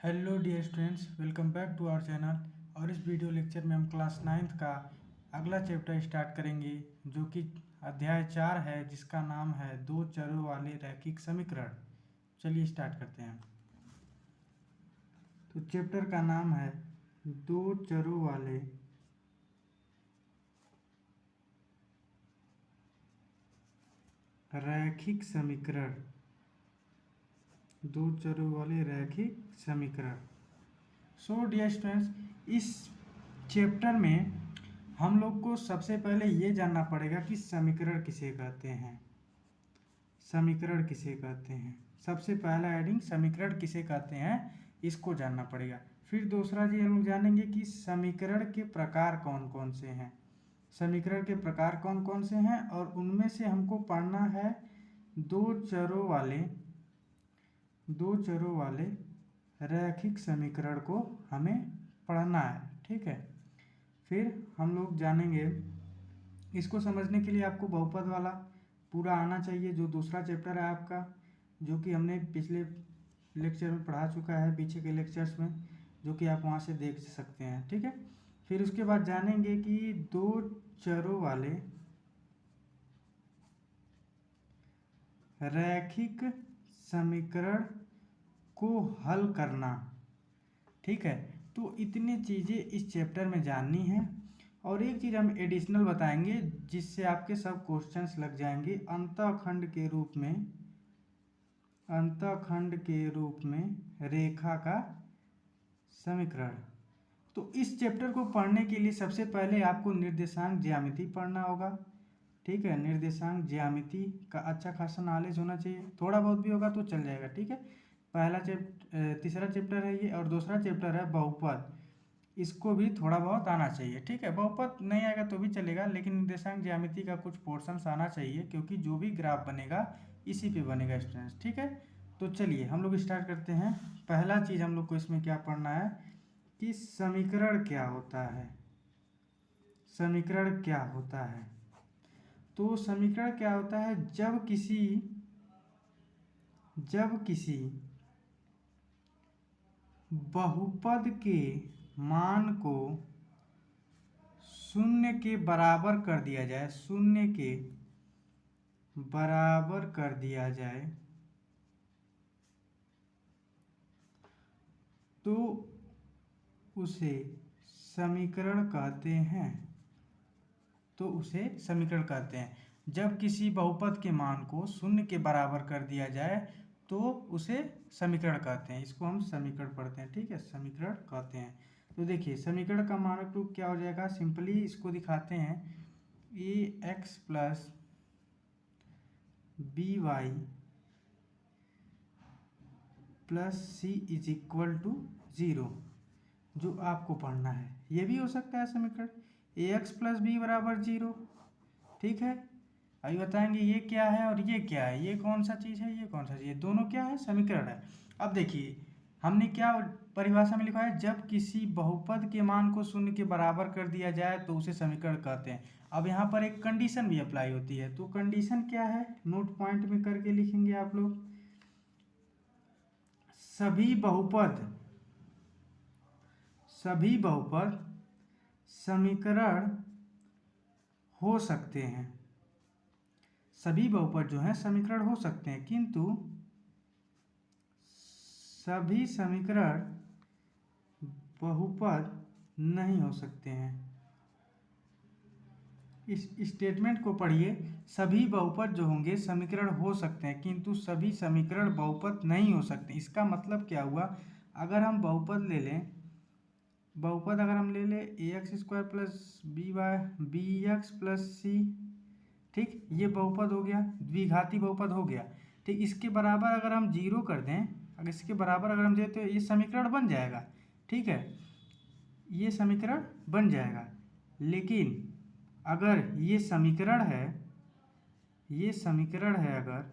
Hello dear students, welcome back to our channel. और इस video lecture में हम क्लास 9th का अगला चैप्टर स्टार्ट करेंगे, जो कि अध्याय 4 है, जिसका नाम है दो चरों वाले रैखिक समीकरण। चलिए स्टार्ट करते हैं। तो चैप्टर का नाम है दो चरों वाले रैखिक समीकरण। दो चरों वाले रैखिक समीकरण। सो डियर स्टूडेंट्स, इस चैप्टर में हम लोग को सबसे पहले ये जानना पड़ेगा कि समीकरण किसे कहते हैं। समीकरण किसे कहते हैं, सबसे पहला हेडिंग समीकरण किसे कहते हैं, इसको जानना पड़ेगा। फिर दूसरा चीज हम लोग जानेंगे कि समीकरण के प्रकार कौन कौन से हैं। समीकरण के प्रकार कौन कौन से हैं और उनमें से हमको पढ़ना है दो चरों वाले रैखिक समीकरण को हमें पढ़ना है। ठीक है। फिर हम लोग जानेंगे, इसको समझने के लिए आपको बहुपद वाला पूरा आना चाहिए, जो दूसरा चैप्टर है आपका, जो कि हमने पिछले लेक्चर में पढ़ा चुका है, पीछे के लेक्चर्स में, जो कि आप वहाँ से देख सकते हैं। ठीक है। फिर उसके बाद जानेंगे कि दो चरों वाले रैखिक समीकरण को हल करना। ठीक है। तो इतनी चीज़ें इस चैप्टर में जाननी है। और एक चीज़ हम एडिशनल बताएंगे, जिससे आपके सब क्वेश्चंस लग जाएंगे। अंतःखंड के रूप में रेखा का समीकरण। तो इस चैप्टर को पढ़ने के लिए सबसे पहले आपको निर्देशांक ज्यामिति पढ़ना होगा। ठीक है। निर्देशांक ज्यामिति का अच्छा खासा नॉलेज होना चाहिए, थोड़ा बहुत भी होगा तो चल जाएगा। ठीक है। तीसरा चैप्टर है ये, और दूसरा चैप्टर है बहुपद। इसको भी थोड़ा बहुत आना चाहिए। ठीक है। बहुपद नहीं आएगा तो भी चलेगा, लेकिन निर्देशांक ज्यामिति का कुछ पोर्शंस आना चाहिए, क्योंकि जो भी ग्राफ बनेगा इसी पे बनेगा स्टूडेंट्स। ठीक है। तो चलिए हम लोग स्टार्ट करते हैं। पहला चीज़ हम लोग को इसमें क्या पढ़ना है कि समीकरण क्या होता है। समीकरण क्या होता है। तो समीकरण क्या होता है, जब किसी बहुपद के मान को शून्य के बराबर कर दिया जाए, शून्य के बराबर कर दिया जाए, तो उसे समीकरण कहते हैं। जब किसी बहुपद के मान को शून्य के बराबर कर दिया जाए तो उसे समीकरण कहते हैं। इसको हम समीकरण पढ़ते हैं। ठीक है। समीकरण कहते हैं। तो देखिए, समीकरण का मानक रूप क्या हो जाएगा, सिंपली इसको दिखाते हैं। ax plus by plus C is equal to 0, जो आपको पढ़ना है। ये भी हो सकता है समीकरण ax प्लस बी बराबर 0। ठीक है। अभी बताएंगे ये क्या है और ये क्या है, ये कौन सा चीज़ है, ये कौन सा चीज़ है, दोनों क्या है, समीकरण है। अब देखिए, हमने क्या परिभाषा में लिखा है, जब किसी बहुपद के मान को शून्य के बराबर कर दिया जाए तो उसे समीकरण कहते हैं। अब यहाँ पर एक कंडीशन भी अप्लाई होती है। तो कंडीशन क्या है, नोट पॉइंट में करके लिखेंगे आप लोग। सभी बहुपद समीकरण हो सकते हैं। सभी बहुपद जो हैं समीकरण हो सकते हैं, किंतु सभी समीकरण बहुपद नहीं हो सकते हैं। इस स्टेटमेंट को पढ़िए। सभी बहुपद जो होंगे समीकरण हो सकते हैं, किंतु सभी समीकरण बहुपद नहीं हो सकते। इसका मतलब क्या हुआ, अगर हम बहुपद ले लें, ax square plus B x plus C, ठीक, ये बहुपद हो गया, द्विघाती बहुपद हो गया। ठीक, इसके बराबर अगर हम 0 कर दें, अगर इसके बराबर अगर हम दें तो ये समीकरण बन जाएगा। ठीक है, ये समीकरण बन जाएगा। लेकिन अगर ये समीकरण है, अगर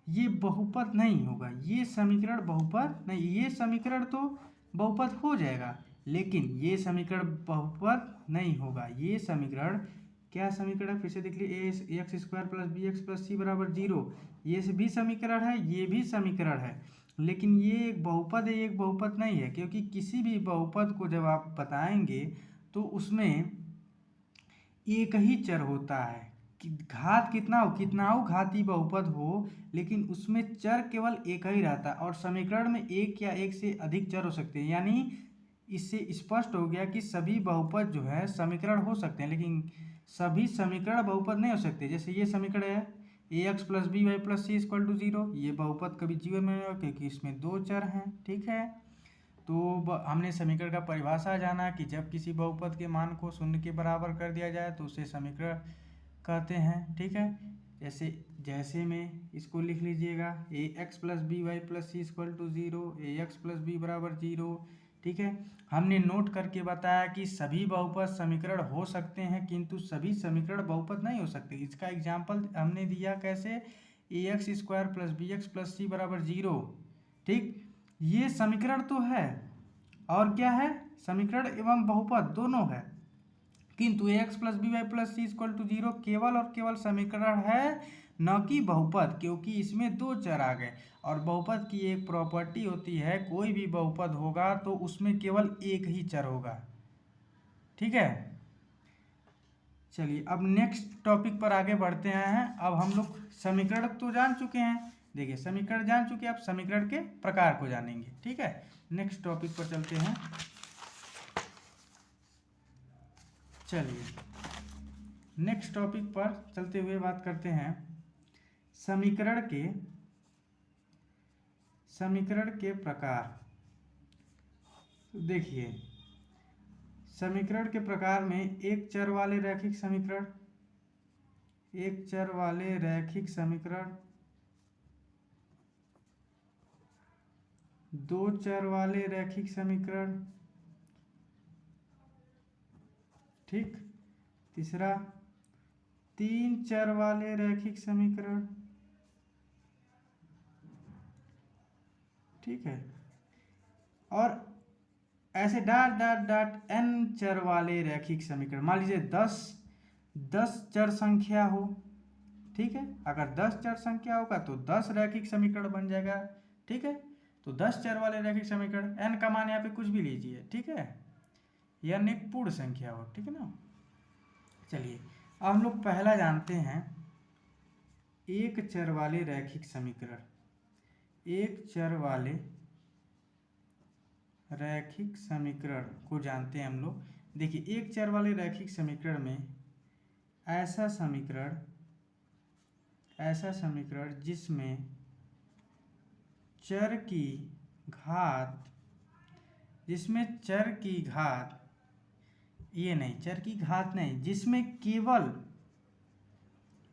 ये बहुपद नहीं होगा, ये समीकरण बहुपद नहीं, ये समीकरण तो बहुपद हो जाएगा, लेकिन ये समीकरण बहुपद नहीं होगा। ये समीकरण क्या समीकरण है, फिर से देख लीजिए, x square plus B x plus C बराबर 0, ये भी समीकरण है, ये भी समीकरण है। लेकिन ये एक बहुपद है, ये एक बहुपद नहीं है, क्योंकि किसी भी बहुपद को जब आप बताएंगे तो उसमें एक ही चर होता है। घात कितना हो, कितना हो घाती बहुपद हो, लेकिन उसमें चर केवल एक ही रहता है और समीकरण में एक या एक से अधिक चर हो सकते हैं। यानी इससे स्पष्ट हो गया कि सभी बहुपद जो है समीकरण हो सकते हैं, लेकिन सभी समीकरण बहुपद नहीं हो सकते। जैसे ये समीकरण है ax plus B Y plus C equal to 0, ये बहुपद कभी जीवन में नहीं होगा क्योंकि इसमें दो चर हैं। ठीक है, तो हमने समीकरण का परिभाषा जाना कि जब किसी बहुपद के मान को शून्य के बराबर कर दिया जाए तो उसे समीकरण कहते हैं। ठीक है, जैसे जैसे में इसको लिख लीजिएगा ax plus B Y plus C equal to 0, ax plus B बराबर 0। ठीक है, हमने नोट करके बताया कि सभी बहुपद समीकरण हो सकते हैं किंतु सभी समीकरण बहुपद नहीं हो सकते। इसका एग्जाम्पल हमने दिया कैसे, ax square plus B x plus C बराबर 0। ठीक, ये समीकरण तो है और क्या है, समीकरण एवं बहुपद दोनों है, किंतु ax plus B Y plus C equal to 0 केवल और केवल समीकरण है, न कि बहुपद, क्योंकि इसमें दो चर आ गए। और बहुपद की एक प्रॉपर्टी होती है, कोई भी बहुपद होगा तो उसमें केवल एक ही चर होगा। ठीक है, चलिए अब नेक्स्ट टॉपिक पर आगे बढ़ते हैं। अब हम लोग समीकरण तो जान चुके हैं, देखिए समीकरण जान चुके हैं, अब समीकरण के प्रकार को जानेंगे। ठीक है, नेक्स्ट टॉपिक पर चलते हैं। चलिए नेक्स्ट टॉपिक पर चलते हुए बात करते हैं समीकरण के प्रकार। देखिए समीकरण के प्रकार में एक चर वाले रैखिक समीकरण, एक चर वाले रैखिक समीकरण, दो चर वाले रैखिक समीकरण, ठीक, तीसरा तीन चर वाले रैखिक समीकरण। ठीक है, और ऐसे डॉट डॉट डॉट एन चर वाले रैखिक समीकरण। मान लीजिए 10 चर संख्या हो। ठीक है, अगर 10 चर संख्या होगा तो 10 रैखिक समीकरण बन जाएगा। ठीक है, तो 10 चर वाले रैखिक समीकरण, एन का मान यहाँ पे कुछ भी लीजिए। ठीक है, यानी एक पूर्ण संख्या हो। ठीक है ना, चलिए अब हम लोग पहला जानते हैं एक चर वाले रैखिक समीकरण। एक चर वाले रैखिक समीकरण को जानते हैं हम लोग। देखिए एक चर वाले रैखिक समीकरण में ऐसा समीकरण जिसमें चर की घात, ये नहीं, चर की घात नहीं, जिसमें केवल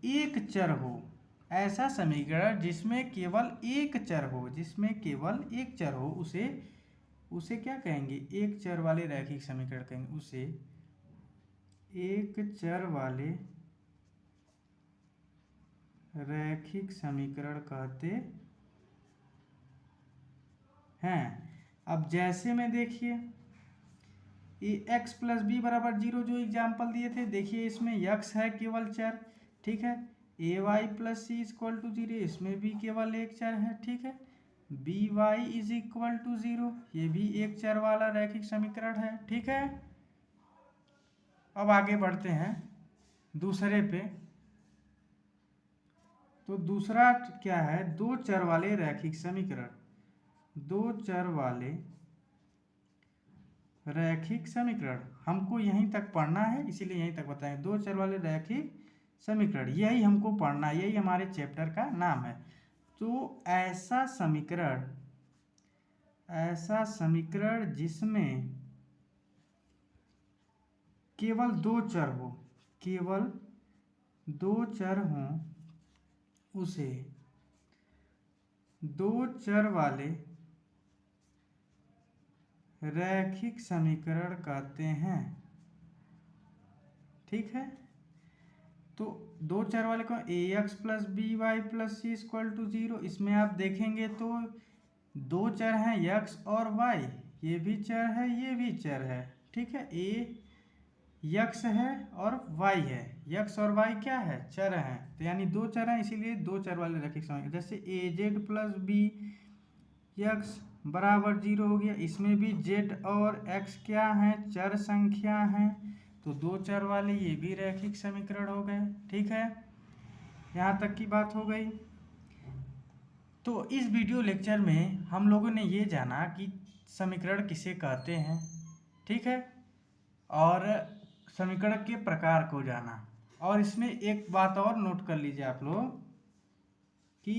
एक चर हो। ऐसा समीकरण जिसमें केवल एक चर हो, उसे क्या कहेंगे, एक चर वाले रैखिक समीकरण कहेंगे। उसे एक चर वाले रैखिक समीकरण कहते हैं। अब जैसे में देखिए एक्स प्लस बी बराबर 0 जो एग्जाम्पल दिए थे, देखिए इसमें यक्स है केवल चर। ठीक है, A Y plus C equal to 0, इसमें भी केवल एक चर है। ठीक है, B Y is equal to 0, ये भी एक चर वाला रैखिक समीकरण है। ठीक है, अब आगे बढ़ते हैं दूसरे पे। तो दूसरा क्या है, दो चर वाले रैखिक समीकरण। दो चर वाले रैखिक समीकरण हमको यहीं तक पढ़ना है, इसीलिए यहीं तक बताएं। दो चर वाले रैखिक समीकरण, यही हमको पढ़ना है, यही हमारे चैप्टर का नाम है। तो ऐसा समीकरण जिसमें केवल दो चर हों, उसे दो चर वाले रैखिक समीकरण कहते हैं। ठीक है, तो दो चर वाले को ax plus B Y plus C equal to 0, इसमें आप देखेंगे तो दो चर हैं x और y, ये भी चर है ये भी चर है। ठीक है, x है और y है, x और y क्या है, चर हैं, तो यानी दो चर हैं, इसीलिए दो चर वाले रैखिक समीकरण। जैसे az प्लस बी x बराबर 0 हो गया। इसमें भी z और x क्या हैं, चर संख्या हैं, तो दो चर वाले ये भी रैखिक समीकरण हो गए। ठीक है, यहाँ तक की बात हो गई। तो इस वीडियो लेक्चर में हम लोगों ने ये जाना कि समीकरण किसे कहते हैं, ठीक है, और समीकरण के प्रकार को जाना। और इसमें एक बात और नोट कर लीजिए आप लोग कि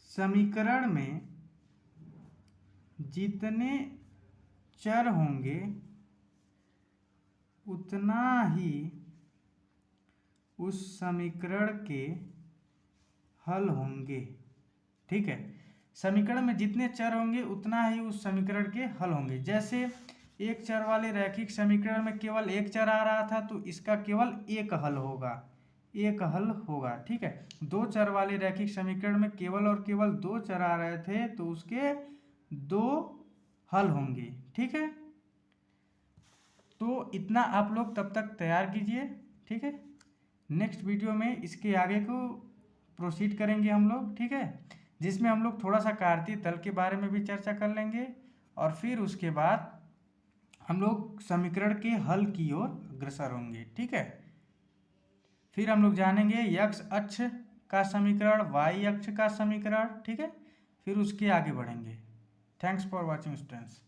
समीकरण में जितने चर होंगे उतना ही उस समीकरण के हल होंगे। ठीक है, समीकरण में जितने चर होंगे उतना ही उस समीकरण के हल होंगे। जैसे एक चर वाले रैखिक समीकरण में केवल एक चर आ रहा था तो इसका केवल एक हल होगा, एक हल होगा। ठीक है, दो चर वाले रैखिक समीकरण में केवल और केवल दो चर आ रहे थे तो उसके दो हल होंगे। ठीक है, तो इतना आप लोग तब तक तैयार कीजिए। ठीक है, नेक्स्ट वीडियो में इसके आगे को प्रोसीड करेंगे हम लोग। ठीक है, जिसमें हम लोग थोड़ा सा कार्तीय तल के बारे में भी चर्चा कर लेंगे और फिर उसके बाद हम लोग समीकरण के हल की ओर अग्रसर होंगे। ठीक है, फिर हम लोग जानेंगे x अक्ष का समीकरण, y अक्ष का समीकरण। ठीक है, फिर उसके आगे बढ़ेंगे। Thanks for watching students.